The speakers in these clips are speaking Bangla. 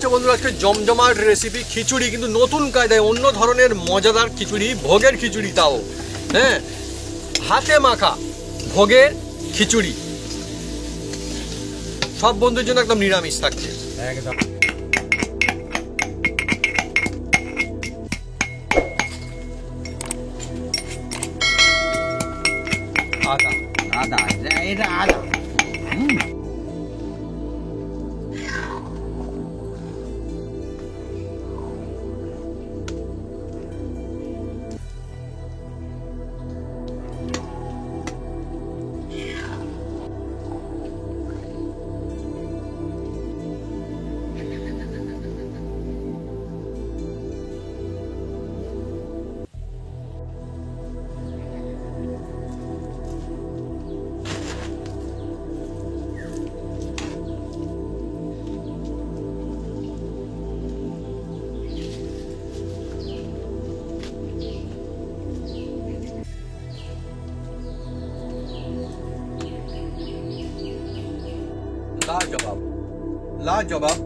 হচ্ছে বন্ধুরা আজকে জমজমাট রেসিপি খিচুড়ি, কিন্তু নতুন কায়দায় অন্য ধরনের মজাদার খিচুড়ি, ভোগের খিচুড়ি, তাও হ্যাঁ হাতে মাখা ভোগের খিচুড়ি। সব বন্ধুর জন্য একদম নিরামিষ থাকছে একদম। আদা আদা, এটা আদা। लाजवाब, लाजवाब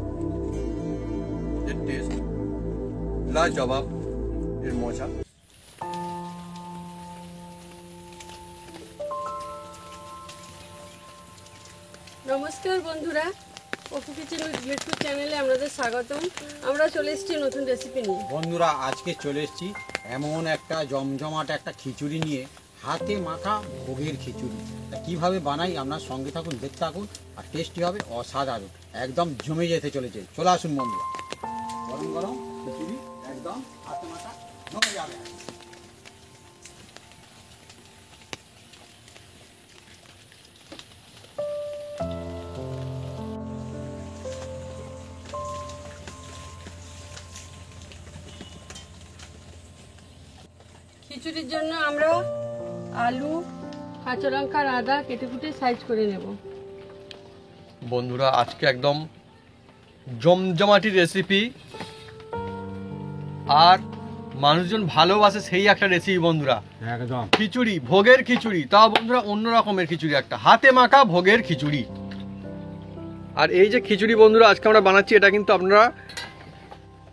এর টেস্ট, লাজবাব এর মজা। নমস্কার বন্ধুরা, অপু কিচেন উইথ ইউটিউব চ্যানেলে আপনাদের স্বাগতম। আমরা চলে এসেছি নতুন রেসিপি নিয়ে। বন্ধুরা আজকে চলে এসেছি এমন একটা জমজমাট একটা খিচুড়ি নিয়ে, হাতে মাখা ভোগের খিচুড়ি। কিভাবে বানাই আপনার সঙ্গে থাকুন, দেখতে থাকুন, আর টেস্টি হবে অসাধারণ, একদম জমে যেতে চলেছে। চলে আসুন বন্ধুরা, গরম গরম খিচুড়ি একদম হাতে মাখা জমে যাবে। খিচুড়ির জন্য আমরা আলু, কাঁচা লঙ্কা আর আদা কেটে কুটে সাইজ করে নেব। বন্ধুরা আজকে একদম জমজমাটি রেসিপি, আর মানুষজন ভালোবাসে সেই একটা রেসিপি বন্ধুরা, একদম খিচুড়ি, ভোগের খিচুড়ি, তাও বন্ধুরা অন্য রকমের খিচুড়ি, একটা হাতে মাখা ভোগের খিচুড়ি। আর এই যে খিচুড়ি বন্ধুরা আজকে আমরা বানাচ্ছি, এটা কিন্তু আপনারা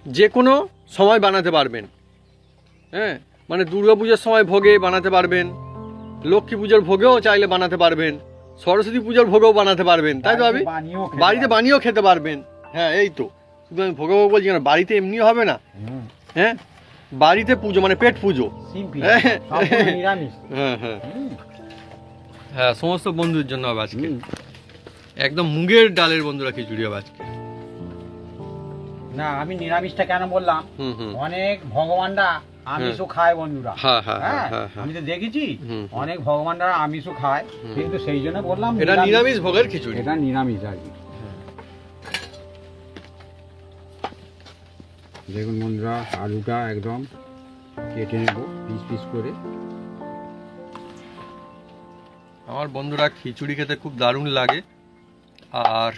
যে কোনো সময় বানাতে পারবেন। হ্যাঁ, মানে দুর্গাপূজার সময় ভোগে বানাতে পারবেন, লক্ষ্মী পুজোর ভোগেও চাইলে বানাতে পারবেন, সরস্বতী পুজোর ভোগেও বানাতে পারবেন, তাই তো ভাবি? বাড়িতে বানিয়েও খেতে পারবেন। হ্যাঁ, এই তো শুধু আমি ভোগে ভোগ বলছি কেন, বাড়িতে এমনিও হবে না। হ্যাঁ, বাড়িতে পুজো মানে পেট পুজো। হ্যাঁ হ্যাঁ হ্যাঁ, সমস্ত বন্ধুর জন্য হবে আজকে একদম মুগের ডালের বন্ধুরা খিচুড়ি হবে আজকে। না, আমি নিরামিষটা কেন বললাম, অনেক ভগবানরা আমিষও খায় বন্ধুরা। আমি তো দেখেছি অনেক ভগবানরা আমিষও খায়, কিন্তু সেই জন্য বললাম এটা নিরামিষ ভোগের খিচুড়ি, এটা নিরামিষ আর কি। দেখুন বন্ধুরা, আলুটা একদম কেটে নেব পিস পিস করে। আমার বন্ধুরা খিচুড়ি খেতে খুব দারুণ লাগে, আর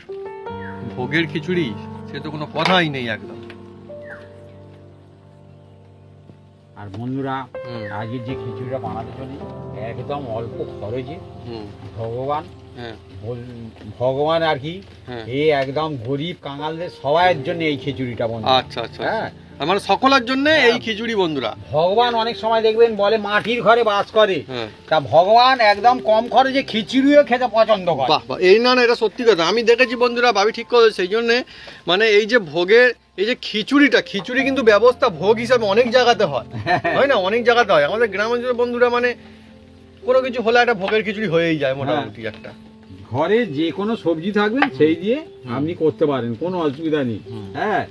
ভোগের খিচুড়ি সে তো কোনো কথাই নেই একদম। আর বন্ধুরা আজকে যে খিচুড়িটা বানাতে চলি, একদম অল্প খরচে ভগবান আর কি, এই একদম গরিব কাঙালদের সবাইয়ের জন্য এই খিচুড়িটা বন্ধু। আচ্ছা আচ্ছা, হ্যাঁ, মানে সকলের জন্য এই খিচুড়ি বন্ধুরা। ভগবান অনেক সময় দেখবেন বলে মাটির ঘরে বাস করে, তা ভগবান একদম কম খরচে খিচুড়িও খেতে পছন্দ করে। এই না না, এটা সত্যি কথা, আমি দেখেছি বন্ধুরা, ভাবি ঠিক করে। সেই জন্য মানে এই যে ভোগের এই যে খিচুড়িটা, খিচুড়ি কিন্তু ব্যবস্থা ভোগ হিসাবে অনেক জায়গাতে হয়, হয় না? অনেক জায়গাতে হয়। আমাদের গ্রাম অঞ্চলের বন্ধুরা মানে কোনো কিছু হলে একটা ভোগের খিচুড়ি হয়েই যায় মোটামুটি। একটা ঘরে যে কোনো সবজি থাকবে সেই দিয়ে আপনি করতে পারেন, কোনো অসুবিধা নেই। হ্যাঁ,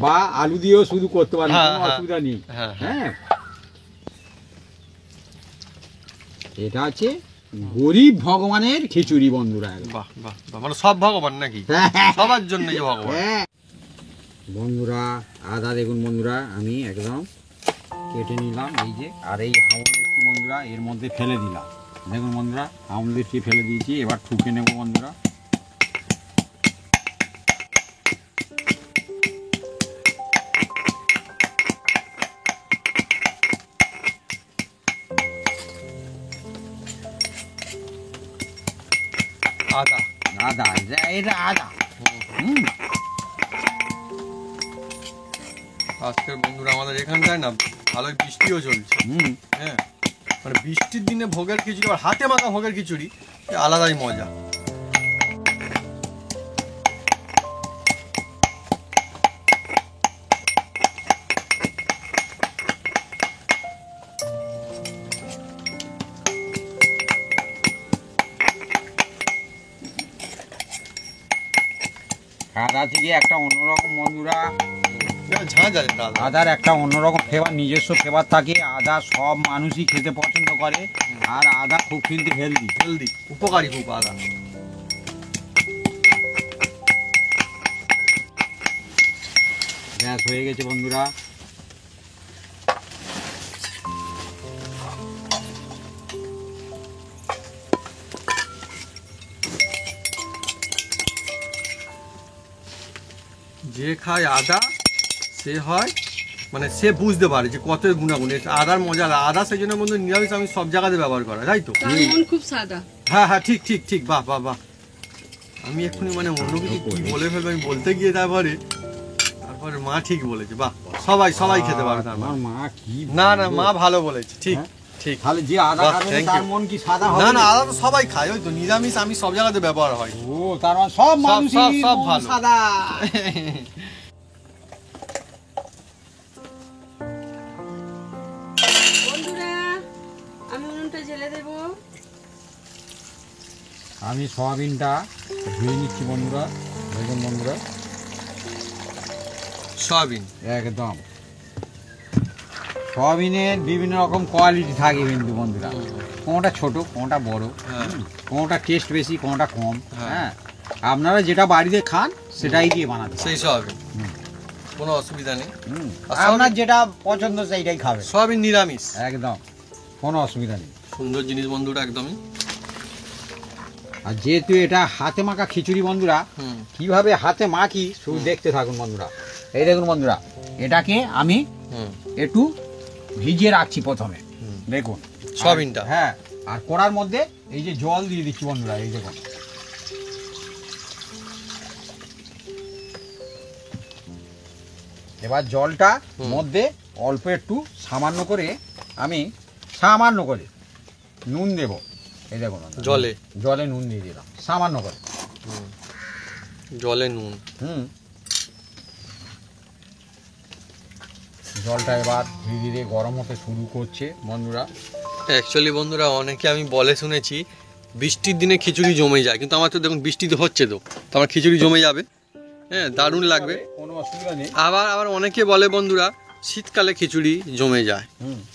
বা আলু দিয়েও শুধু করতে পারেন, কোনো অসুবিধা নেই। হ্যাঁ, এটা আছে গরিব ভগবানের খিচুড়ি বন্ধুরা। বাহ বাহ, মানে সব ভগবান নাকি? সবার জন্য যে ভগবান। বন্ধুরা আদা দেখুন বন্ধুরা, আমি একদম কেটে নিলাম এই যে, আর এই হামুলটি বন্ধুরা এর মধ্যে ফেলে দিলাম। দেখুন বন্ধুরা, হামুলটি ফেলে দিয়েছি, এবার ঠুকে নেব বন্ধুরা। আদা, আদা, এটা আদা। আজকের বন্ধুরা আমাদের এখানটায় না ভালোই বৃষ্টিও চলছে। হ্যাঁ, মানে বৃষ্টির দিনে ভোগের খিচুড়ি আর হাতে মাখা ভোগের খিচুড়ি আলাদাই মজা। আদা থেকে একটা অন্যরকম বন্ধুরা, ঝাঁঝ আছে দাদা। আদার একটা অন্যরকম ফ্লেভার, নিজস্ব ফ্লেভার থাকে। আদা সব মানুষই খেতে পছন্দ করে, আর আদা খুব কিন্তু হেলদি, উপকারী খুব আদা। গ্যাস হয়ে গেছে বন্ধুরা। যে খায় আদা সে হয় মানে সে বুঝতে পারে যে কত গুণাগুণ আদার মজা। আদা সেই জন্য বন্ধু নিরামিষ আমি সব জায়গাতে ব্যবহার করা, তাই তো? তার মন খুব সাদা। হ্যাঁ হ্যাঁ, ঠিক ঠিক ঠিক, বাহ বাহ বাহ। আমি এক্ষুনি মানে অন্য কিছু কি বলে ফেলবো আমি বলতে গিয়ে, তারপরে মা ঠিক বলেছে। বাহ, সবাই খেতে পারে। তার আমার মা কি, না না, মা ভালো বলেছে, ঠিক ঠিক। তাহলে যে আদা বাহ, খাবে thank তার you. মন কি সাদা হবে? না না, আদা তো সবাই খায়, ওই তো নিরামিষ আমি সব জায়গাতে ব্যবহার হয়। ও, তার মানে সব মানুষই সব মন ভালো। সাদা। বন্ধুরা আমি উনুনটা জ্বেলে দেব। আমি সয়াবিনটা ধুয়ে নিচ্ছি বন্ধুরা, দেখুন বন্ধুরা, সয়াবিন একদম। সয়াবিনের বিভিন্ন রকম কোয়ালিটি থাকে কিন্তু বন্ধুরা, কোনটা ছোট, কোনটা বড়, হ্যাঁ। কোনটা টেস্ট বেশি, কোনটা কম। হ্যাঁ। হ্যাঁ, আপনারা যেটা বাড়িতে খান সেটাই দিয়ে বানাতে, সেই সয়াবিন, হুম। কোনো অসুবিধা নেই। আর আপনার যেটা পছন্দ সেইটাই খাবে, সয়াবিন নিরামিষ, একদম কোনো অসুবিধা নেই। সুন্দর জিনিস বন্ধুরা, একদমই। আর যেহেতু এটা হাতে মাখা খিচুড়ি বন্ধুরা, হুম কিভাবে হাতে মাখি শুধু দেখতে থাকুন বন্ধুরা। এই দেখুন বন্ধুরা, এটাকে আমি হুম একটু ভিজিয়ে রাখছি প্রথমে, হুম। দেখুন সয়াবিনটা। হ্যাঁ, আর কড়ার মধ্যে এই যে জল দিয়ে দিচ্ছি বন্ধুরা, এই দেখুন। এবার জলটা হুম। মধ্যে অল্প একটু সামান্য করে নুন দেব। এই দেখুন বন্ধুরা, জলে নুন দিয়ে দিলাম সামান্য করে। হুম, জলে নুন। জলটা এবার ধীরে ধীরে গরম হতে শুরু করছে বন্ধুরা। অ্যাকচুয়ালি বন্ধুরা, অনেকে আমি বলে শুনেছি বৃষ্টির দিনে খিচুড়ি জমে যায়, কিন্তু আমার তো দেখুন বৃষ্টি তো হচ্ছে, তো আমার খিচুড়ি জমে যাবে। হ্যাঁ, দারুণ লাগবে, কোনো অসুবিধা নেই। আবার অনেকে বলে বন্ধুরা শীতকালে খিচুড়ি জমে যায়,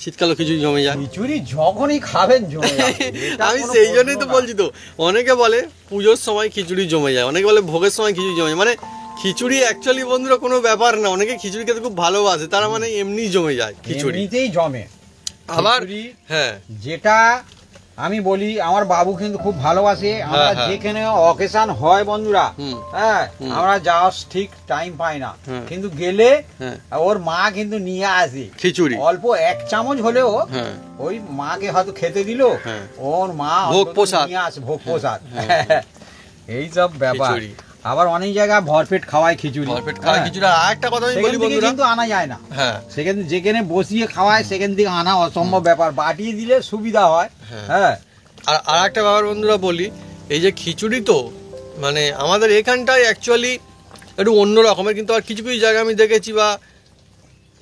শীতকালে খিচুড়ি জমে যায়। খিচুড়ি যখনই খাবেন জমে যাবে, এটা আমি কোনো সেই জন্যই তো প্রশ্ন না। বলছি, তো অনেকে বলে পুজোর সময় খিচুড়ি জমে যায়, অনেকে বলে ভোগের সময় খিচুড়ি জমে যায়। মানে খিচুড়ি অ্যাকচুয়ালি বন্ধুরা কোনো ব্যাপার না, অনেকে খিচুড়ি খেতে খুব ভালোবাসে, তারা মানে এমনি জমে যায় খিচুড়ি। এমনিতেই জমে। আবার খিচুড়ি, হ্যাঁ, যেটা আমি বলি, আমার বাবু কিন্তু খুব ভালোবাসে। আমরা হ্যাঁ। যেখানে অকেশন হয় বন্ধুরা, হুম। হ্যাঁ, হুম। আমরা যাওয়ার ঠিক টাইম পাই না, হ্যাঁ। কিন্তু গেলে হ্যাঁ, ওর মা কিন্তু নিয়ে আসে খিচুড়ি। অল্প এক চামচ হলেও। হ্যাঁ, ওই মাকে হয়তো খেতে দিল, হ্যাঁ। ওর মা ভোগ অন্তত প্রসাদ। নিয়ে আসে, ভোগ প্রসাদ। হ্যাঁ। এইসব ব্যাপার। খিচুড়ি। আবার অনেক জায়গায় ভরপেট খাওয়ায় খিচুড়ি। ভরপেট খাওয়া খিচুড়ি। আর আরেকটা কথা আমি সেখান বলি থেকে বন্ধুরা, কিন্তু আনা যায় না। হ্যাঁ সেখানে যেখানে বসিয়ে খাওয়ায় সেখান থেকে আনা অসম্ভব ব্যাপার, বাটিয়ে দিলে সুবিধা হয়। হ্যাঁ। হ্যাঁ, আর একটা ব্যাপার বন্ধুরা বলি, এই যে খিচুড়ি তো মানে আমাদের এখানটায় অ্যাকচুয়ালি একটু অন্য রকমের, কিন্তু আর কিছু কিছু জায়গায় আমি দেখেছি বা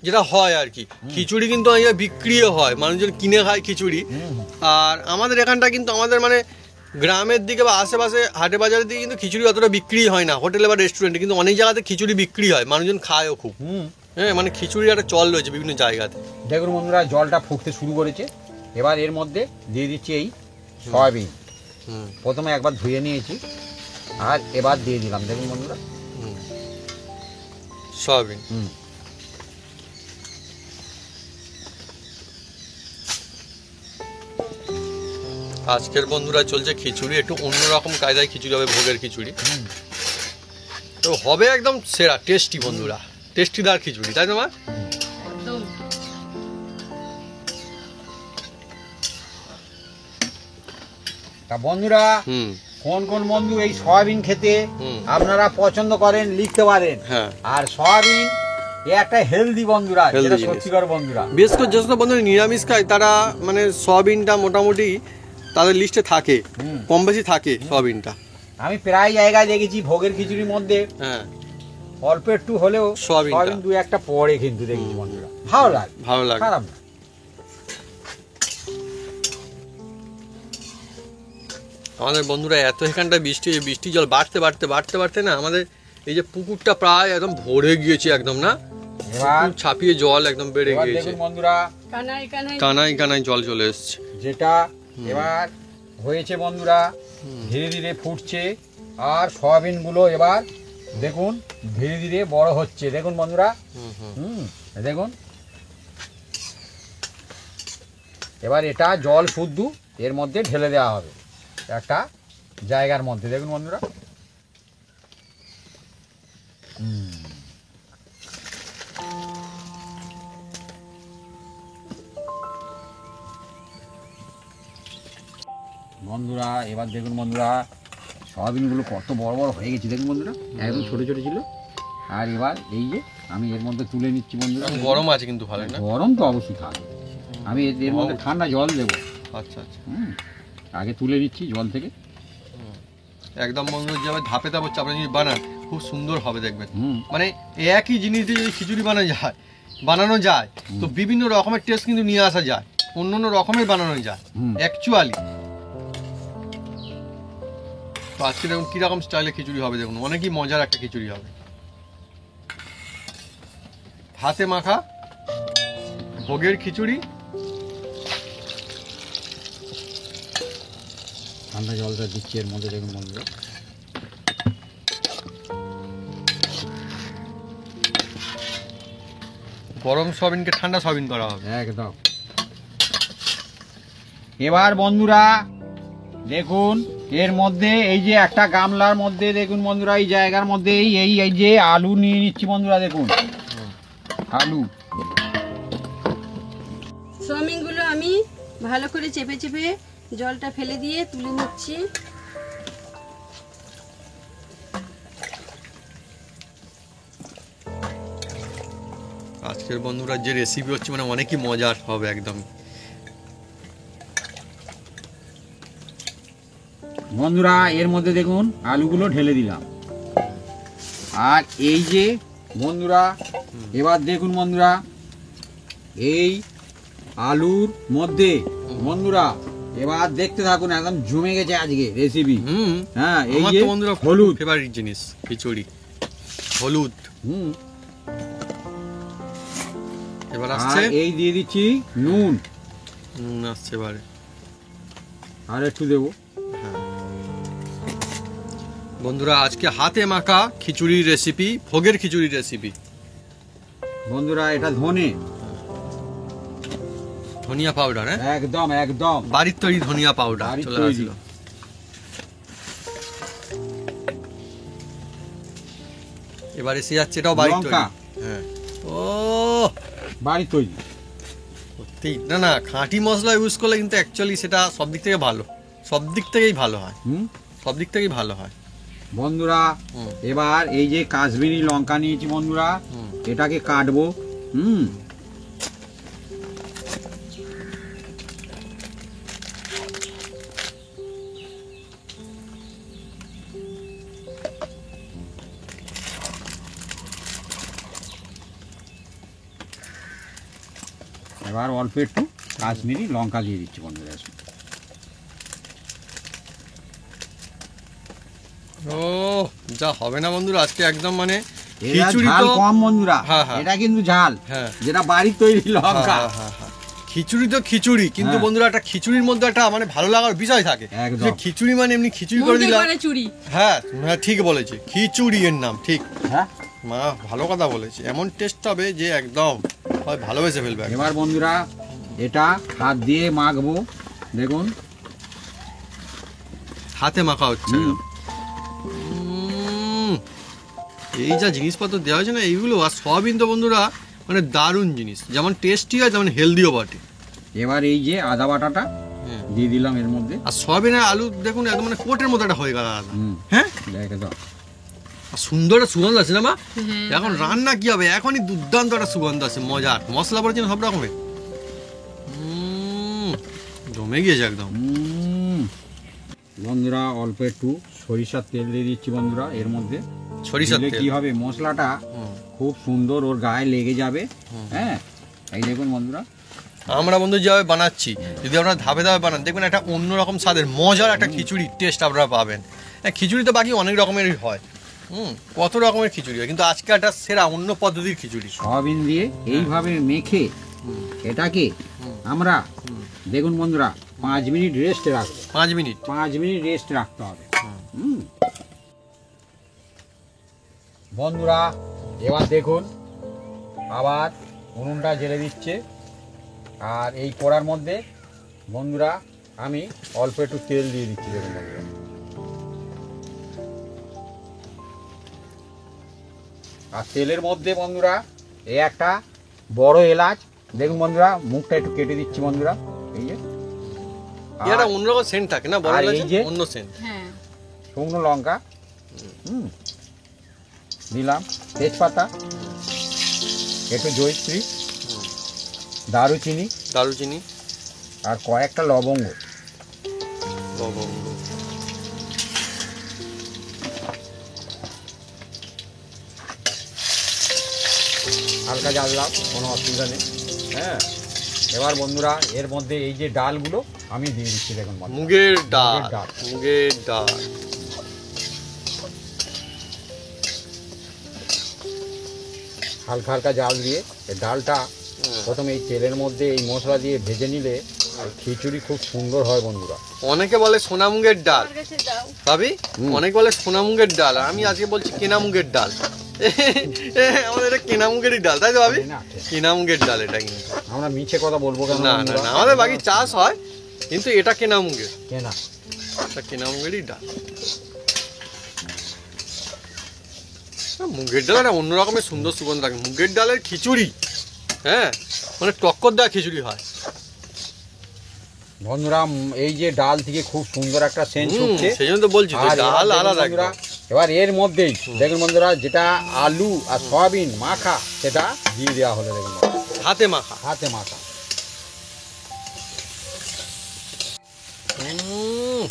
যেটা হয় আর কি, খিচুড়ি কিন্তু অনেক জায়গায় বিক্রিও হয়, মানুষজন কিনে খায় খিচুড়ি। আর আমাদের এখানটা কিন্তু আমাদের মানে গ্রামের দিকে বা আশেপাশে হাটে বাজারের দিকে কিন্তু খিচুড়ি অতটা বিক্রি হয় না, হোটেলে বা রেস্টুরেন্টে, কিন্তু অনেক জায়গাতে খিচুড়ি বিক্রি হয়, মানুষজন খায়ও খুব। হ্যাঁ, মানে খিচুড়ির একটা চল রয়েছে বিভিন্ন জায়গাতে। দেখুন বন্ধুরা, জলটা ফুটতে শুরু করেছে। এবার এর মধ্যে দিয়ে দিচ্ছি এই সয়াবিন। হুম প্রথমে একবার ধুয়ে নিয়েছি, আর এবার দিয়ে দিলাম। দেখুন বন্ধুরা, হুম, সয়াবিন। আজকের বন্ধুরা চলছে খিচুড়ি, একটু অন্যরকম কায়দায় খিচুড়ি হবে, ভোগের খিচুড়ি। তো হবে একদম সেরা টেস্টি বন্ধুরা, টেস্টিদার খিচুড়ি, তাই না মা? একদম। তা বন্ধুরা, হুম কোন কোন বন্ধু এই সয়াবিন খেতে হুম। আপনারা পছন্দ করেন লিখতে পারেন। হ্যাঁ আর সয়াবিন এ একটা হেলদি বন্ধুরা, Healthy যেটা জিনিস। সত্যিকার বন্ধুরা। বিশেষ করে যেসব বন্ধুরা নিরামিষ খায় তারা মানে সয়াবিনটা মোটামুটি তাদের লিস্টে থাকে, হুম। কম বেশি থাকে সয়াবিনটা। আমি প্রায় জায়গায় দেখেছি ভোগের খিচুড়ির মধ্যে হ্যাঁ, অল্প একটু হলেও সয়াবিনটা। সয়াবিন দু একটা পরে কিন্তু দেখেছি বন্ধুরা, ভালো লাগে, ভালো লাগে। খারাপ না। আমাদের বন্ধুরা এত এখানটা বৃষ্টি হয়েছে, বৃষ্টি জল বাড়তে বাড়তে বাড়তে বাড়তে না আমাদের এই যে পুকুরটা প্রায় একদম ভরে গিয়েছে একদম, না এবার পুকুর ছাপিয়ে জল একদম বেড়ে এবার গিয়েছে, দেখুন বন্ধুরা, কানাই কানাই কানায় কানায় জল চলে এসছে। যেটা এবার হয়েছে বন্ধুরা, ধীরে ধীরে ফুটছে আর সয়াবিনগুলো এবার দেখুন ধীরে ধীরে বড় হচ্ছে। দেখুন বন্ধুরা, দেখুন এবার এটা জল শুদ্ধ এর মধ্যে ঢেলে দেওয়া হবে একটা জায়গার মধ্যে। দেখুন বন্ধুরা, বন্ধুরা এবার দেখুন বন্ধুরা, সয়াবিনগুলো কত বড় বড় হয়ে গেছে। দেখুন বন্ধুরা, একদম ছোট ছোট ছিল। আর এবার এই যে আমি এর মধ্যে তুলে নিচ্ছি বন্ধুরা। গরম আছে কিন্তু ভালো না? গরম তো অবশ্যই থাকবে। আমি এর মধ্যে ঠান্ডা জল দেবো। আচ্ছা আচ্ছা, আগে তুলে নিচ্ছি জল থেকে। একদম বন্ধুরা যেভাবে ধাপে ধাপে চাপড়ে যদি বানান খুব সুন্দর হবে দেখবেন। হুম, মানে একই জিনিস দিয়ে যদি খিচুড়ি বানানো যায় তো বিভিন্ন রকমের টেস্ট কিন্তু নিয়ে আসা যায়, অন্য অন্য রকমের বানানো যায় হুম। অ্যাকচুয়ালি। তো আজকে দেখুন কিরকম স্টাইলে খিচুড়ি হবে, দেখুন অনেকই মজার একটা খিচুড়ি হবে। হাতে মাখা ভোগের খিচুড়ি। ঠান্ডা জলটা দিচ্ছি এর মধ্যে। দেখুন বন্ধুরা, গরম সয়াবিনকে ঠান্ডা সয়াবিন করা হবে একদম। এবার বন্ধুরা দেখুন এর মধ্যে এই যে একটা গামলার মধ্যে দেখুন বন্ধুরা, এই জায়গার মধ্যে এই যে আলু নিয়ে নিচ্ছি বন্ধুরা। দেখুন আলু, সোয়াবিনগুলো আমি ভালো করে চেপে চেপে জলটা ফেলে দিয়ে তুলে নিচ্ছি। আজকের বন্ধুরা যে রেসিপি হচ্ছে মানে অনেকই মজার হবে একদম। বন্ধুরা এর মধ্যে দেখুন আলুগুলো ঢেলে দিলাম। আর এই যে বন্ধুরা এবার দেখুন বন্ধুরা, এই আলুর মধ্যে বন্ধুরা এবার দেখতে থাকুন, একদম জমে গেছে আজকে রেসিপি। হ্যাঁ, এই আমার যে তো বন্ধুরা হলুদ, ফেভারিট জিনিস খিচুড়ি, হলুদ। এবার আর আসছে এই দিয়ে দিচ্ছি নুন, আসছে এবারে। আর একটু দেবো। বন্ধুরা আজকে হাতে মাখা খিচুড়ির রেসিপি, ভোগের খিচুড়ির রেসিপি। বন্ধুরা এটা ধনিয়া পাউডার, হ্যাঁ একদম একদম বাড়ির তৈরি ধনিয়া পাউডার বাড়ির চলে তৈরি। আসলো। এবার এসে যাচ্ছে এটাও বাড়ির তৈরি। লঙ্কা। হ্যাঁ, ও বাড়ির তৈরি। সত্যি না না, খাঁটি মশলা ইউজ করলে কিন্তু অ্যাকচুয়ালি সেটা সব দিক থেকে ভালো, সব দিক থেকেই ভালো হয়, সব দিক থেকেই ভালো হয়। বন্ধুরা এবার এই যে কাশ্মীরি লঙ্কা নিয়েছি বন্ধুরা, এটাকে কাটবো। এবার অল্প একটু কাশ্মীরি লঙ্কা দিয়ে দিচ্ছি বন্ধুরা। ও যা হবে না বন্ধুরা আজকে একদম মানে এটা খিচুড়ি ঝাল তো কম বন্ধুরা, হ্যাঁ, হ্যাঁ। এটা কিন্তু ঝাল, হ্যাঁ। যেটা বাড়ির তৈরি লঙ্কা। খিচুড়ি তো খিচুড়ি, কিন্তু হ্যাঁ। বন্ধুরা একটা খিচুড়ির মধ্যে একটা মানে ভালো লাগার বিষয় থাকে। একদম। যে খিচুড়ি মানে এমনি খিচুড়ি করে দিলাম। মানে চুরি। হ্যাঁ হ্যাঁ ঠিক বলেছে, খিচুড়ি এর নাম ঠিক। হ্যাঁ, মা ভালো কথা বলেছে, এমন টেস্ট হবে যে একদম হয় ভালোবেসে ফেলবে একদম। এবার বন্ধুরা এটা হাত দিয়ে মাখবো। দেখুন হাতে মাখা হচ্ছে হুম। এই যা জিনিসপত্র দেওয়া হয়েছে না এইগুলো, আর সয়াবিন তো বন্ধুরা মানে দারুণ জিনিস, যেমন টেস্টি হয় তেমন হেলদিও বটে। এবার এই যে আদা বাটাটা হ্যাঁ। দিয়ে দিলাম এর মধ্যে। আর সয়াবিন আর আলু দেখুন একদম মানে কোটের মতো একটা হয়ে গেল আলাদা। হুম। হ্যাঁ দেখে দাও। সুন্দর একটা সুগন্ধ আছে না মা? হ্যাঁ, এখন রান্না কি হবে, এখনই দুর্দান্ত একটা সুগন্ধ আছে, মজার। মশলা পড়েছেন সব রকমের, জমে গিয়েছে একদম। বন্ধুরা অল্প একটু সরিষার তেল দিয়ে দিচ্ছি বন্ধুরা এর মধ্যে। সরিষার দিলে তেল কি হবে, মশলাটা খুব সুন্দর ওর গায়ে লেগে যাবে। হ্যাঁ, এই দেখুন বন্ধুরা, আমরা বন্ধু যেভাবে বানাচ্ছি, যদি আপনারা ধাপে ধাপে বানান, দেখবেন একটা অন্যরকম স্বাদের মজার একটা খিচুড়ি টেস্ট আপনারা পাবেন। হ্যাঁ, খিচুড়ি তো বাকি অনেক রকমেরই হয়, কত রকমের খিচুড়ি হয়, কিন্তু আজকে একটা সেরা অন্য পদ্ধতির খিচুড়ি। সয়াবিন দিয়ে এইভাবে মেখে এটাকে আমরা দেখুন বন্ধুরা 5 মিনিট রেস্টে রাখবো। 5 মিনিট 5 মিনিট রেস্ট রাখতে হবে। বন্ধুরা এবার দেখুন আবার উনুনটা জ্বেলে দিচ্ছে, আর এই কড়ার মধ্যে বন্ধুরা আমি অল্প একটু তেল দিয়ে দিচ্ছি। দেখুন বন্ধুরা, আর তেলের মধ্যে বন্ধুরা এই একটা বড় এলাচ, দেখুন বন্ধুরা মুখটা একটু কেটে দিচ্ছি বন্ধুরা, এই যে এটা অন্যরকম সেন্ট থাকে না, বড় আর এলাচ এই যে অন্য সেন্ট। হ্যাঁ, শুকনো লঙ্কা দিলাম, তেজপাতা, একটু জয়িত্রী, দারুচিনি দারুচিনি আর কয়েকটা লবঙ্গ। লবঙ্গ, হালকা জ্বাললাম, কোনো অসুবিধা নেই। হ্যাঁ, এবার বন্ধুরা এর মধ্যে এই যে ডালগুলো আমি দিয়ে দিচ্ছি। দেখুন বন্ধুরা, মুগের ডাল, মুগের ডাল। মুগের ডাল। হালকা হালকা জাল দিয়ে এই ডালটা প্রথমে এই তেলের মধ্যে এই মশলা দিয়ে ভেজে নিলে খিচুড়ি খুব সুন্দর হয় বন্ধুরা। অনেকে বলে সোনা মুগের ডাল, আমার কাছে দাও। ভাবি অনেকে বলে সোনা মুগের ডাল, আর আমি আজকে বলছি কেনা মুগের ডাল। আমাদের এটা কেনা মুগেরই ডাল, তাই তো ভাবি? কেনা মুগের ডাল এটা, কিন্তু আমরা মিছে কথা বলবো কেন? না না না, আমাদের বাকি চাষ হয়, কিন্তু এটা কেনা মুগের, কেনা। এটা কেনা মুগেরই ডাল। মুগের ডাল একটা অন্য রকমের সুন্দর সুগন্ধ থাকে, মুগের ডালের খিচুড়ি। হ্যাঁ, মানে টক্কর দেওয়া খিচুড়ি হয় বন্ধুরা। এই যে ডাল থেকে খুব সুন্দর একটা সেন্ট উঠছে, সেই জন্য তো বলছি তো, আর ডাল এবার আলাদা বন্ধুরা, একদম। এবার এর মধ্যেই দেখুন বন্ধুরা যেটা আলু আর সয়াবিন মাখা সেটা দিয়ে দেওয়া হলো। দেখুন বন্ধুরা, হাতে মাখা, হাতে মাখা।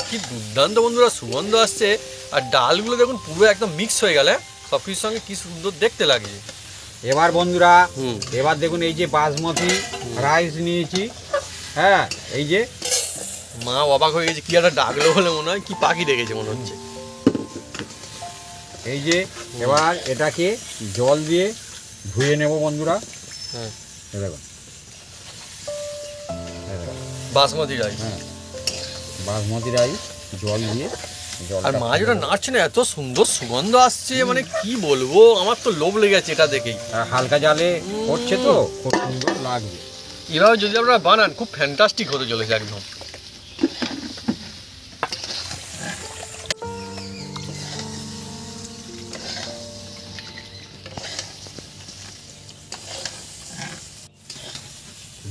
কি দুর্দান্ত বন্ধুরা সুগন্ধ আসছে, আর ডালগুলো দেখুন পুরো একদম মিক্স হয়ে গেলে সব কিছুর সঙ্গে কি সুন্দর দেখতে লাগছে। এবার বন্ধুরা এবার দেখুন এই যে বাসমতি রাইস নিয়েছি। হ্যাঁ, এই যে মা অবাক হয়ে গেছে, কি একটা ডাকলো বলে মনে হয়, কি পাখি দেখেছে মনে হচ্ছে। এই যে এবার এটাকে জল দিয়ে ধুয়ে নেব বন্ধুরা। হ্যাঁ, এই দেখুন, এই দেখুন। বাসমতি রাইস। হ্যাঁ, বাসমতি রাইস জল দিয়ে আর মা যেটা নাড়ছে না, এত সুন্দর সুগন্ধ আসছে, মানে কি বলবো, আমার তো লোভ লেগে গেছে এটা দেখেই। হালকা জালে করছে তো খুব সুন্দর লাগবে। এভাবে যদি আপনারা বানান খুব ফ্যান্টাস্টিক হতে চলেছে একদম।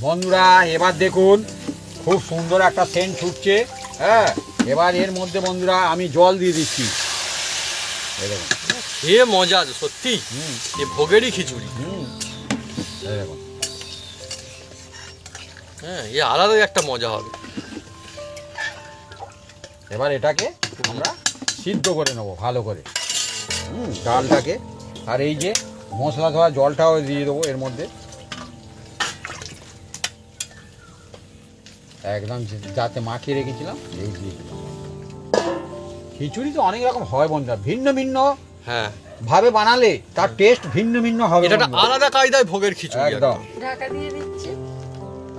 বন্ধুরা এবার দেখুন খুব সুন্দর একটা সেন্ট ছুটছে। হ্যাঁ, এবার এর মধ্যে বন্ধুরা আমি জল দিয়ে দিচ্ছি। এই দেখুন, এ মজা আছে সত্যি, এ ভোগেরই খিচুড়ি। এই দেখুন, হ্যাঁ, এ আলাদাই একটা মজা হবে। এবার এটাকে আমরা সিদ্ধ করে নেবো ভালো করে ডালটাকে। আর এই যে মশলা ধোয়া জলটাও দিয়ে দেবো এর মধ্যে, একদম যাতে মাখিয়ে রেখেছিলাম এই দিয়ে দিলাম। খিচুড়ি তো অনেক রকম হয় বন্ধুরা, ভিন্ন ভিন্ন হ্যাঁ, ভাবে বানালে তার টেস্ট ভিন্ন ভিন্ন হবে এটা একটা বন্ধুরা। আলাদা কায়দায় ভোগের খিচুড়ি একদম। ঢাকা দিয়ে দিচ্ছি।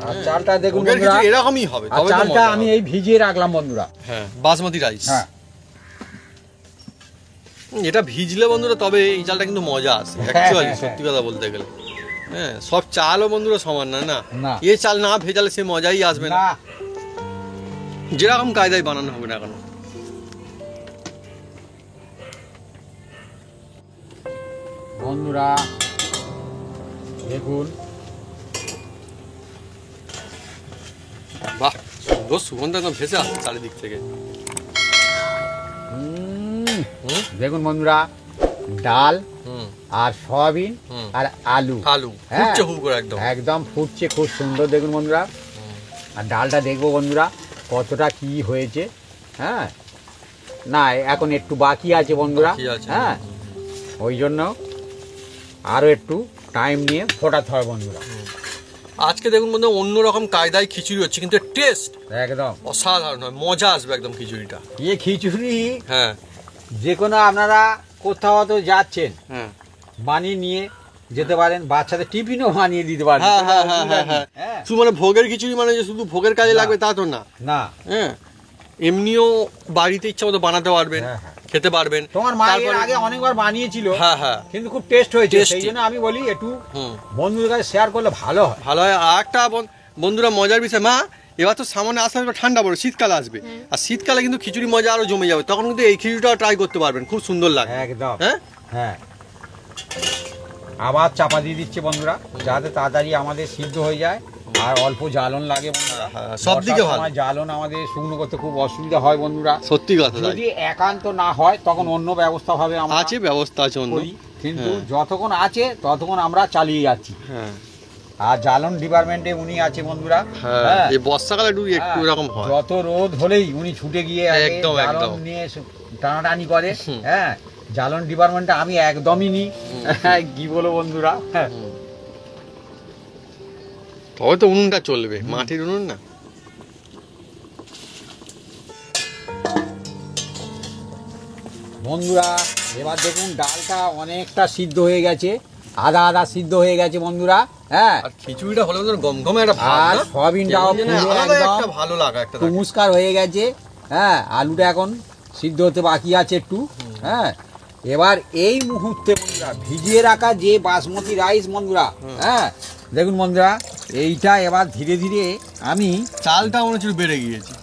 আর চালটা দেখুন ভোগের বন্ধুরা, খিচুড়ি এরকমই হবে, আর তবে তো চালটা মজা আমি হবে। এই ভিজিয়ে রাখলাম বন্ধুরা। হ্যাঁ, বাসমতি রাইস। হ্যাঁ, এটা ভিজলে বন্ধুরা তবে এই চালটা কিন্তু মজা আসে অ্যাকচুয়ালি, সত্যি কথা বলতে গেলে। হ্যাঁ, সব চালও বন্ধুরা সমান না, না না। এ চাল না ভেজালে সে মজাই আসবে না, না যেরকম কায়দায় বানানো হবে না কেন। বন্ধুরা দেখুন, বাহ, সুন্দর সুগন্ধ একদম ভেসে আসছে চারিদিক থেকে। দেখুন বন্ধুরা ডাল হুম আর সয়াবিন হুম। আর আলু। আলু হ্যাঁ, ফুটছে হু করে একদম। একদম ফুটছে, খুব সুন্দর দেখুন বন্ধুরা। আর ডালটা দেখবো বন্ধুরা কতটা কি হয়েছে। হ্যাঁ, না এখন একটু বাকি আছে বন্ধুরা। বাকি আছে। হ্যাঁ, ওই জন্য আরও একটু টাইম নিয়ে ফোটাতে হয় বন্ধুরা। আজকে দেখুন বন্ধু অন্যরকম কায়দায় খিচুড়ি হচ্ছে, কিন্তু টেস্ট একদম অসাধারণ হয়, মজা আসবে একদম খিচুড়িটা। খিচুড়ি হ্যাঁ যে কোনো আপনারা কোথাও তো যাচ্ছেন, হ্যাঁ বানিয়ে নিয়ে যেতে পারেন, বাচ্চাদের টিফিনও বানিয়ে দিতে পারেন। হ্যাঁ হ্যাঁ হ্যাঁ হ্যাঁ হ্যাঁ। হ্যাঁ। শুধু মানে ভোগের খিচুড়ি মানে যে শুধু ভোগের কাজে না। লাগবে তা তো না। না, হ্যাঁ, এমনিও বাড়িতে ইচ্ছা মতো বানাতে পারবেন, হ্যাঁ, হ্যাঁ। খেতে পারবেন। তোমার মা এর তারপরে- আগে অনেকবার বানিয়েছিল, হ্যাঁ হ্যাঁ কিন্তু খুব টেস্ট হয়েছে। Tasty। সেই জন্য আমি বলি একটু হুম বন্ধুদের কাছে শেয়ার করলে ভালো হয়। ভালো হয়। আর একটা বন্ধুরা মজার বিষয়, মা এবার তো সামনে আসতে আসবে ঠান্ডা পড়ে, শীতকালে আসবে, আর শীতকালে কিন্তু খিচুড়ি মজা আরো জমে যাবে, তখন কিন্তু এই খিচুড়িটাও ট্রাই করতে পারবেন, খুব সুন্দর লাগে। একদম। হ্যাঁ হ্যাঁ, আবার চাপা দিয়ে দিচ্ছে বন্ধুরা, যাতে তাড়াতাড়ি আমাদের সিদ্ধ হয়ে যায় আর অল্প জ্বালন লাগে বন্ধুরা। হ্যাঁ, সব দিকে বর্ষার ভালো। সময় জ্বালন আমাদের শুকনো করতে খুব অসুবিধা হয় বন্ধুরা। সত্যি কথা তাই। যদি একান্ত না হয় তখন অন্য ব্যবস্থা ভাবে আমরা আছে, ব্যবস্থা আছে অন্য। করি, কিন্তু হ্যাঁ। যতক্ষণ আছে ততক্ষণ আমরা চালিয়ে যাচ্ছি। হ্যাঁ আর জ্বালন ডিপার্টমেন্টে উনি আছে বন্ধুরা। হ্যাঁ, হ্যাঁ। এই বর্ষাকালে একটু হ্যাঁ, এরকম হয়। যত রোদ হলেই উনি ছুটে গিয়ে আগে একদম, জ্বালন একদম। নিয়ে টানাটানি করে। হুম। হ্যাঁ, জ্বালন ডিপার্টমেন্টে আমি একদমই নি। হ্যাঁ, কি বলো বন্ধুরা। হ্যাঁ, তবে তো উনুনটা চলবে, মাটির উনুন না। বন্ধুরা এবার দেখুন ডালটা অনেকটা সিদ্ধ হয়ে গেছে, আধা আধা সিদ্ধ হয়ে গেছে বন্ধুরা। হ্যাঁ, আর খিচুড়িটা হলে তো গমগমে একটা ভাব আর না? সয়াবিনটাও কেমন যেন পুরো আলাদা একদম একটা ভালো লাগা একটা থাকে। নমস্কার হয়ে গেছে। হ্যাঁ, আলুটা এখন সিদ্ধ হতে বাকি আছে একটু। হ্যাঁ, এবার এই মুহূর্তে বন্ধুরা ভিজিয়ে রাখা যে বাসমতি রাইস বন্ধুরা, হ্যাঁ দেখুন বন্ধুরা, এইটা এবার ধীরে ধীরে আমি চালটা মনে হচ্ছে একটু বেড়ে গিয়েছে।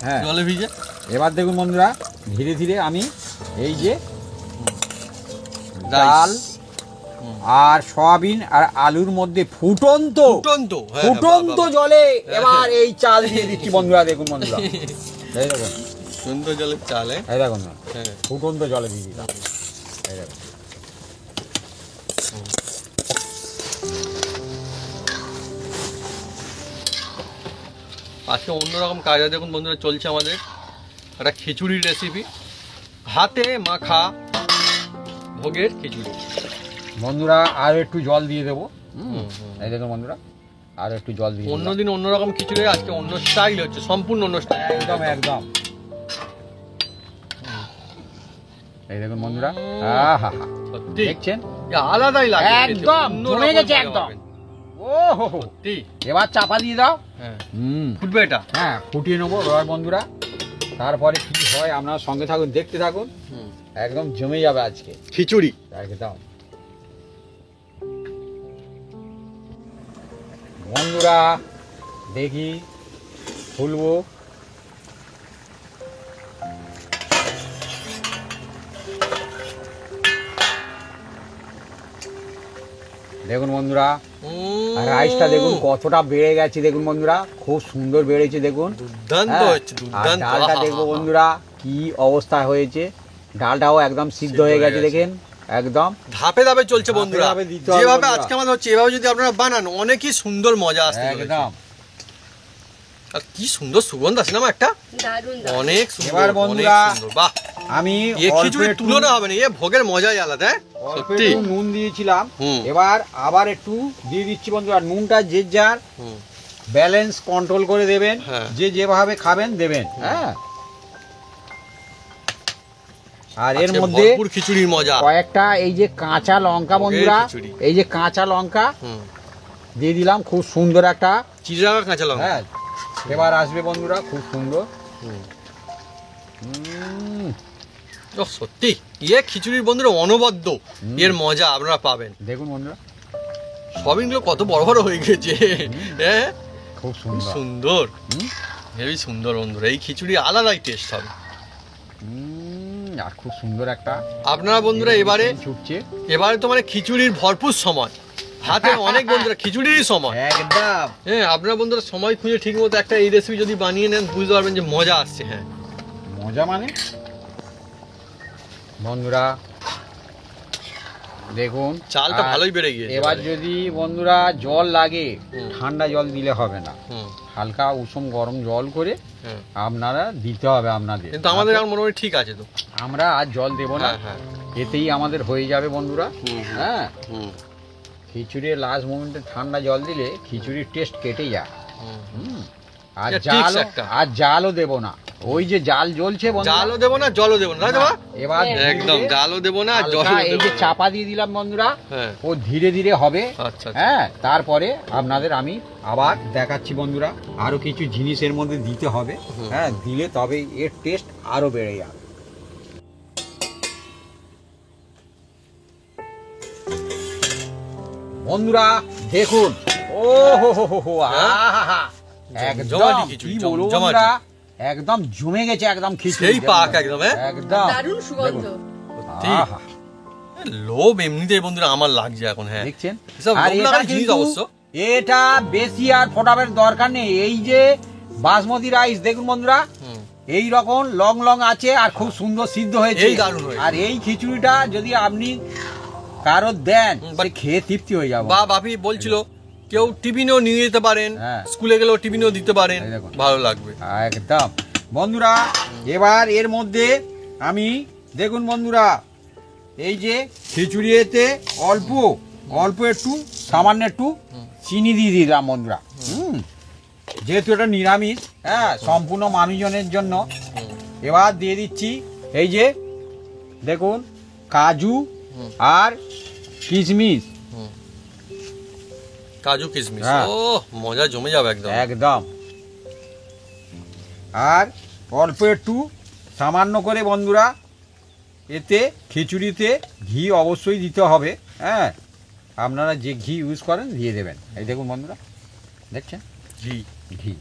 হ্যাঁ। জলে ভিজে। এবার দেখুন বন্ধুরা ধীরে ধীরে আমি এই যে রাইস। ডাল আর সয়াবিন আর আলুর মধ্যে ফুটন্ত ফুটন্ত, হ্যাঁ, ফুটন্ত বাহ, বাহ। জলে এবার এই চাল দিয়ে দিচ্ছি বন্ধুরা। দেখুন বন্ধুরা, এই দেখুন, ফুটন্ত জলের চালে। এই দেখুন না, হ্যাঁ ফুটন্ত জলে দিয়ে দিলাম। এই দেখুন, আজকে অন্যরকম কায়দা দেখুন বন্ধুরা চলছে আমাদের একটা খিচুড়ির রেসিপি, হাতে মাখা ভোগের খিচুড়ি। বন্ধুরা আরো একটু জল দিয়ে দেবো। হুম। এই দেখুন বন্ধুরা, আরো একটু জল দিয়ে দিলাম। অন্যদিন অন্যরকম খিচুড়ি, আজকে অন্য স্টাইল হচ্ছে, সম্পূর্ণ অন্য স্টাইল। একদম একদম। এই দেখুন বন্ধুরা, আহা সত্যি দেখছেন এ আলাদাই লাগে খেতে, একদম অন্যরকম জমে গেছে মজা একদম। পাবেন। ও হো হো, সত্যি। এবার চাপা দিয়ে দাও। হ্যাঁ হুম, ফুটবে এটা। হ্যাঁ ফুটিয়ে নেবো এবার বন্ধুরা। তারপরে কি হয় আপনারা সঙ্গে থাকুন, দেখতে থাকুন, একদম জমে যাবে আজকে খিচুড়ি। একদম। বন্ধুরা দেখি খুলবো। দেখুন বন্ধুরা, আর রাইসটা দেখুন কতটা বেড়ে গেছে, দেখুন বন্ধুরা খুব সুন্দর বেড়েছে দেখুন। দুর্দান্ত হ্যাঁ, হচ্ছে, আর দুর্দান্ত। ডালটা আহা, দেখবো আহা, বন্ধুরা কি অবস্থা হয়েছে। ডালটাও একদম সিদ্ধ হয়ে গেছে দেখেন একদম। ধাপে ধাপে চলছে বন্ধুরা, ধাপে দিতে হবে যেভাবে বন্ধুরা। আজকে আমাদের হচ্ছে এভাবে যদি আপনারা বানান অনেকই সুন্দর মজা আসতে চলেছে। একদম। আর কি সুন্দর সুগন্ধ আছে না মা, একটা দারুণ অনেক সুন্দর, এবার অনেক বন্ধুরা, সুন্দর। বাহ, আমি এ অল্প খিচুড়ির একটু- তুলনা হবে না, এ ভোগের মজাই আলাদা। হ্যাঁ? অল্প সত্যি। একটু নুন দিয়েছিলাম। হুম। এবার আবার একটু দিয়ে দিচ্ছি বন্ধুরা। নুনটা যে যার হুম। ব্যালেন্স কন্ট্রোল করে দেবেন, হ্যাঁ। যে যেভাবে খাবেন দেবেন। হ্যাঁ, আর এর আজকে মধ্যে ভরপুর খিচুড়ির মজা। কয়েকটা এই যে কাঁচা লঙ্কা বন্ধুরা, খিচুড়ি। এই যে কাঁচা লঙ্কা হুম। দিয়ে দিলাম, খুব সুন্দর একটা। চিড়ে রাখা কাঁচা লঙ্কা। হ্যাঁ, এবার আসবে বন্ধুরা খুব সুন্দর। হুম। হুম, ওহ, সত্যি এ খিচুড়ির বন্ধুরা অনবদ্য, এর মজা আপনারা পাবেন। দেখুন বন্ধুরা সবিনগুলো কত বড় বড় হয়ে গেছে। হ্যাঁ, খুব খুব সুন্দর। সুন্দর, হুম, হেবি সুন্দর বন্ধুরা। এই খিচুড়ি আলাদাই টেস্ট হবে। আর খুব সুন্দর একটা আপনারা বন্ধুরা এবারে ছুটছে তো মানে খিচুড়ির ভরপুর সময়, হাতে অনেক বন্ধুরা খিচুড়িরই সময়। একদম। হ্যাঁ, আপনারা বন্ধুরা সময় খুঁজে ঠিক মতো একটা এই রেসিপি যদি বানিয়ে নেন বুঝতে পারবেন যে মজা আসছে। হ্যাঁ, মজা মানে বন্ধুরা দেখুন চালটা আর ভালোই বেড়ে গিয়েছে এবার এবারে। যদি বন্ধুরা জল লাগে হুম। ঠান্ডা জল দিলে হবে না, হুম, হালকা উষুম গরম জল করে হ্যাঁ। আপনারা দিতে হবে আপনাদের। কিন্তু আমাদের আমার মনে হয় ঠিক আছে তো। আমরা আর জল দেব না, হ্যাঁ হ্যাঁ। এতেই আমাদের হয়ে যাবে বন্ধুরা। হুম, হ্যাঁ, হুম, খিচুড়ির লাস্ট মোমেন্টে ঠান্ডা জল দিলে খিচুড়ির টেস্ট কেটে যায়। হুম। হুম। আর এটা tips জালও একটা। আর জালও দেব না, ওই যে জাল জ্বলছে বন্ধুরা, জালও দেবো না জলও দেবো না, দেবো এবার ধীরে একদম ধীরে জালও দেবো না হালকা জলও এই দেবো যে না। চাপা দিয়ে দিলাম বন্ধুরা, হ্যাঁ ও ধীরে ধীরে হবে। আচ্ছা আচ্ছা। হ্যাঁ, তারপরে আপনাদের আমি আবার দেখাচ্ছি বন্ধুরা, আরো কিছু জিনিস এর মধ্যে দিতে হবে। হুম। হ্যাঁ, দিলে তবে এর টেস্ট আরো বেড়ে যাবে। বন্ধুরা দেখুন, ও হো হো হো হো, আহা, একদম জমজমাটি খিচুড়ি, কি বলবো জমজমাটি। বন্ধুরা, একদম জমে গেছে একদম খিচুড়ি, সেই পাক একদম, হ্যাঁ? একদম দারুণ সুগন্ধ। ঠিক। আহা, লোভ এমনিতেই বন্ধুরা আমার লাগছে এখন। হ্যাঁ দেখছেন? এসব আর লোভ এটা লাগার জিনিস কিন্তু অবশ্য। এটা বেশি আর ফোটাবের দরকার নেই। এই যে বাসমতি রাইস দেখুন বন্ধুরা, হুম। এই রকম লং লং আছে আর খুব সুন্দর সিদ্ধ হয়েছে। এই দারুণ হয়েছে। আর এই খিচুড়িটা যদি আপনি কারো দেন, হুম, সে খেয়ে তৃপ্তি হয়ে যাবে। বা বাপি বলছিল কেউ টিফিনেও নিয়ে যেতে পারেন, হ্যাঁ। স্কুলে গেলেও টিফিনেও দিতে পারেন, এই দেখুন। ভালো লাগবে। একদম বন্ধুরা, এবার এর মধ্যে আমি দেখুন বন্ধুরা, এই যে খিচুড়িতে অল্প অল্প একটু সামান্য একটু চিনি দিয়ে দিলাম বন্ধুরা। হুম, যেহেতু এটা নিরামিষ, হ্যাঁ, সম্পূর্ণ মানুষজনের জন্য। এবার দিয়ে দিচ্ছি এই যে দেখুন কাজু হুম। আর কিশমিশ, কাজু কিশমিশ, হ্যাঁ। ও মজা জমে যাবে একদম। একদম। আর অল্প একটু সামান্য করে বন্ধুরা, এতে খিচুড়িতে ঘি অবশ্যই দিতে হবে। হ্যাঁ, আপনারা যে ঘি ইউজ করেন দিয়ে দেবেন। এই দেখুন বন্ধুরা, দেখছেন ঘি, ঘি।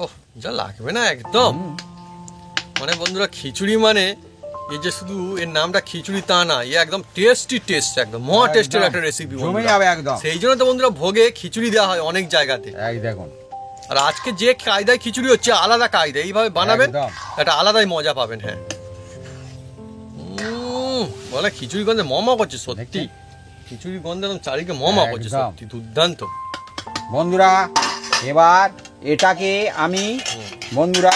ওহ যা লাগবে না একদম। হুম, মানে বন্ধুরা খিচুড়ি মানে এই যে শুধু এর নামটা খিচুড়ি তা না, এ একদম টেস্টি টেস্ট, একদম মহা টেস্টের একটা রেসিপি। জমে যাবে একদম। সেই জন্য তো বন্ধুরা ভোগে খিচুড়ি দেওয়া হয় অনেক জায়গাতে। এই দেখুন আর আজকে যে কায়দায় খিচুড়ি হচ্ছে আলাদা কায়দা, এইভাবে বানাবেন একদম। একটা আলাদাই মজা পাবেন। হ্যাঁ বলে খিচুড়ি গন্ধে মমা করছে সত্যি, দেখছেন? খিচুড়ি গন্ধে একদম চারিকে মমা করছে একদম। সত্যি দুর্দান্ত। বন্ধুরা এবার এটাকে আমি বন্ধুরা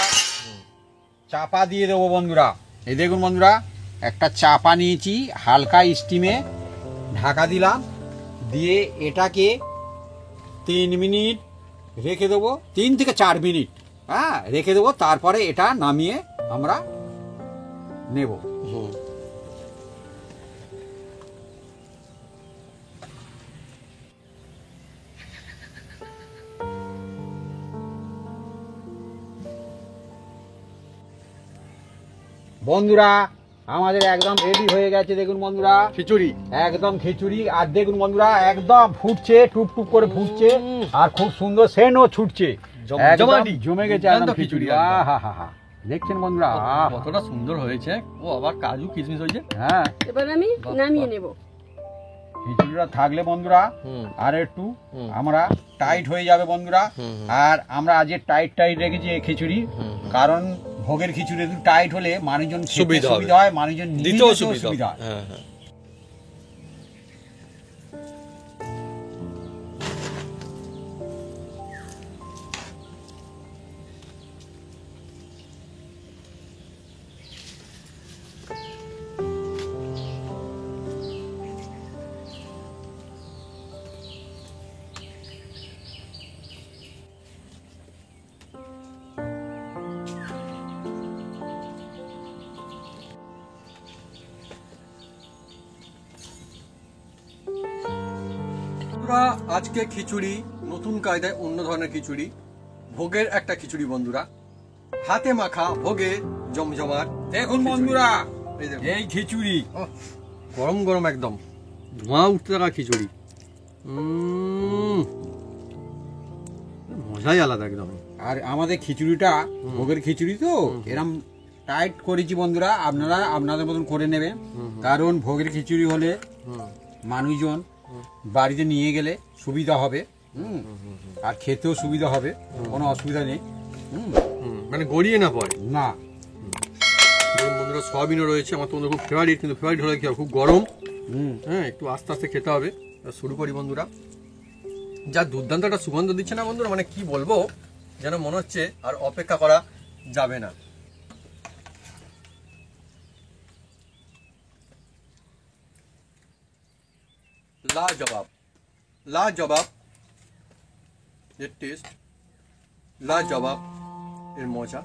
চাপা দিয়ে দেবো বন্ধুরা। এই দেখুন বন্ধুরা, একটা চাপা নিয়েছি, হালকা স্টিমে ঢাকা দিলাম, দিয়ে এটাকে 3 মিনিট রেখে দেবো, 3 থেকে 4 মিনিট, হ্যাঁ, রেখে দেবো। তারপরে এটা নামিয়ে আমরা নেব। হুম। বন্ধুরা আমাদের একদম রেডি হয়ে গেছে, দেখুন বন্ধুরা, খিচুড়ি একদম খিচুড়ি। আর দেখুন বন্ধুরা, একদম ফুটছে, টুপ টুপ করে ফুটছে, আর খুব সুন্দর সেন্টও ছুটছে। জমজমাটি। একদম জমে গেছে দুর্দান্ত একদম খিচুড়ি। খিচুড়ি একদম। আহা হা হা, দেখছেন বন্ধুরা, আহা। কতটা সুন্দর হয়েছে। ও আবার কাজু কিশমিশ হয়েছে। হ্যাঁ, এবার আমি নামিয়ে নেব। খিচুড়িটা থাকলে বন্ধুরা হুম। আর একটু হুম। আমরা টাইট হয়ে যাবে বন্ধুরা। হুম, হুম। আর আমরা আজকে টাইট টাইট রেখেছি এই খিচুড়ি, হুম। কারণ ভোগের খিচুড়ি একটু টাইট হলে মানুষজন খেতে সুবিধা হবে। সুবিধা হয়, মানুষজন নিয়ে দিতেও যেতেও সুবিধা সুবিধা হয়। হ্যাঁ হ্যাঁ। বন্ধুরা আজকে খিচুড়ি নতুন কায়দায়, অন্য ধরনের খিচুড়ি, ভোগের একটা খিচুড়ি বন্ধুরা, হাতে মাখা ভোগে জমজমাট। দেখুন বন্ধুরা, এই দেখুন। এই খিচুড়ি ওহ, গরম গরম একদম ধোঁয়া উঠতে থাকা খিচুড়ি। মজাই আলাদা একদম। আর আমাদের খিচুড়িটা ভোগের খিচুড়ি তো এরম টাইট করেছি বন্ধুরা, আপনারা আপনাদের মতন করে নেবেন। কারণ ভোগের খিচুড়ি হলে মানুষজন বাড়িতে নিয়ে গেলে সুবিধা হবে, আর খেতেও সুবিধা হবে, কোনো অসুবিধা নেই। মানে গড়িয়ে না পড়ে। না, দেখুন বন্ধুরা বন্ধুরা সয়াবিনও রয়েছে, আমার তো খুব ফেভারিট, কিন্তু ফেভারিট হলে কি হবে, খুব গরম। হ্যাঁ, একটু আস্তে আস্তে খেতে হবে। শুরু করি বন্ধুরা। যা দুর্দান্ত একটা সুগন্ধ দিচ্ছে না বন্ধুরা, মানে কি বলবো, যেন মনে হচ্ছে আর অপেক্ষা করা যাবে না। লাজবাব, লাজবাব এর টেস্ট, লাজবাব এর মজা।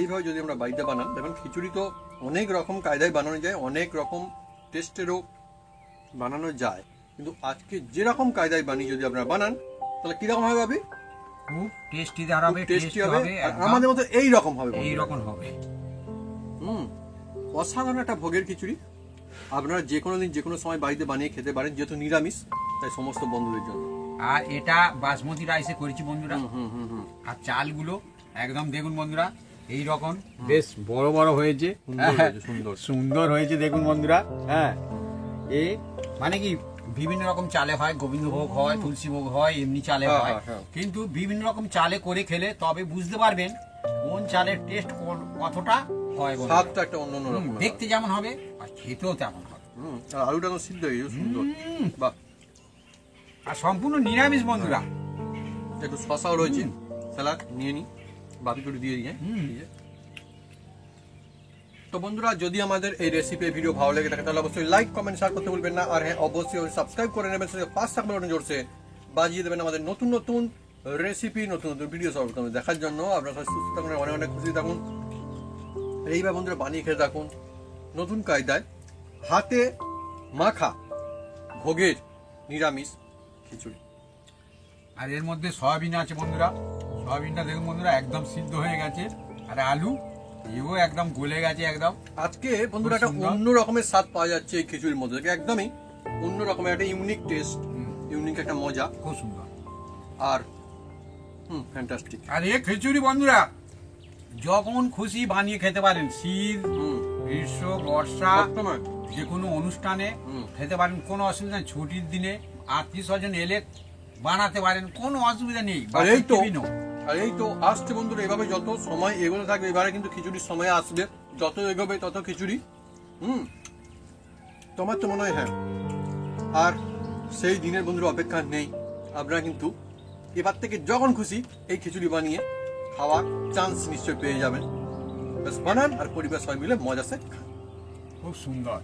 এইভাবে যদি আমরা বাড়িতে বানান, দেখুন খিচুড়ি তো অনেক রকম কায়দায় বানানো যায়, অনেক রকম টেস্টেরও বানানো যায়, কিন্তু আজকে যেরকম কায়দায় বানিয়ে যদি আপনারা বানান, তাহলে কিরকম হবে ভাবি? খুব টেস্টি দাঁড়াবে, টেস্টি হবে, আর আমাদের মতো এই রকম হবে, এই রকম হবে। অসাধারণ একটা ভোগের খিচুড়ি। আপনারা যে কোনো দিন যে কোনো সময় বাড়িতে বানিয়ে খেতে পারেন, যেহেতু নিরামিষ তাই সমস্ত বন্ধুদের জন্য। আর এটা বাসমতি রাইসে করেছি বন্ধুরা। আর চালগুলো একদম দেখুন বন্ধুরা, এই রকম বেশ বড় বড় হয়েছে, সুন্দর সুন্দর হয়েছে দেখুন বন্ধুরা। হ্যাঁ, এ মানে কি বিভিন্ন রকম চালে হয়, গোবিন্দভোগ হয়, তুলসীভোগ হয়, এমনি চালে হয়, কিন্তু বিভিন্ন রকম চালে করে খেলে তবে বুঝতে পারবেন কোন চালের টেস্ট কতটা হয়। স্বাদটা একটা অন্য রকম, দেখতে যেমন হবে আর খেতেও তেমন হবে। আর আলুটা তো সিদ্ধ হয়ে গেছে, সুন্দর। বাহ, আর সম্পূর্ণ নিরামিষ বন্ধুরা। একটু শসাও রয়েছে, স্যালাড নিয়ে নি, বাকি করে দিয়ে দিয়ে। তো বন্ধুরা, যদি আমাদের এই রেসিপি ভিডিও ভালো লেগে থাকে তাহলে অবশ্যই লাইক, কমেন্ট, শেয়ার করতে ভুলবেন না। আর হ্যাঁ, অবশ্যই সাবস্ক্রাইব করে নেবেন, সাথে পাঁচ থাকবে বাটন জোরসে বাজিয়ে দেবেন আমাদের নতুন নতুন রেসিপি, নতুন নতুন ভিডিও সর্বপ্রথমে দেখার জন্য। আপনারা সবাই সুস্থ থাকুন, অনেক অনেক খুশি থাকুন। এইভাবে বন্ধুরা বানিয়ে খেতে থাকুন নতুন কায়দায় হাতে মাখা ভোগের নিরামিষ খিচুড়ি। আর এর মধ্যে সয়াবিন আছে বন্ধুরা, সয়াবিনটা দেখুন বন্ধুরা একদম সিদ্ধ হয়ে গেছে। আর আলু এও একদম গলে গেছে একদম। আজকে বন্ধুরা একটা অন্য রকমের স্বাদ পাওয়া যাচ্ছে এই খিচুড়ির মধ্যে, একদমই অন্য রকমের একটা ইউনিক টেস্ট, ইউনিক একটা মজা, খুব সুন্দর। আর ফ্যান্টাস্টিক। আর এই খিচুড়ি বন্ধুরা যখন খুশি বানিয়ে খেতে পারেন, শীত, গ্রীষ্ম, বর্ষা, যে কোনো অনুষ্ঠানে খেতে পারেন, কোনো অসুবিধা নেই। ছুটির দিনে আত্মীয় স্বজন এলে বানাতে পারেন, কোনো অসুবিধা নেই। আর এই তো আসছে বন্ধুরা, এভাবে যত সময় এগোতে থাকবে, এবারে কিন্তু খিচুড়ির সময় আসবে, যত এগোবে তত খিচুড়ি। তোমার তো মনে হয় হ্যাঁ, আর সেই দিনের বন্ধুরা অপেক্ষা নেই। আপনারা কিন্তু এবার থেকে যখন খুশি এই খিচুড়ি বানিয়ে খাওয়ার চান্স নিশ্চয় পেয়ে যাবেন। বানান আর পরিবার সবাই মিলে মজা সে। খুব সুন্দর।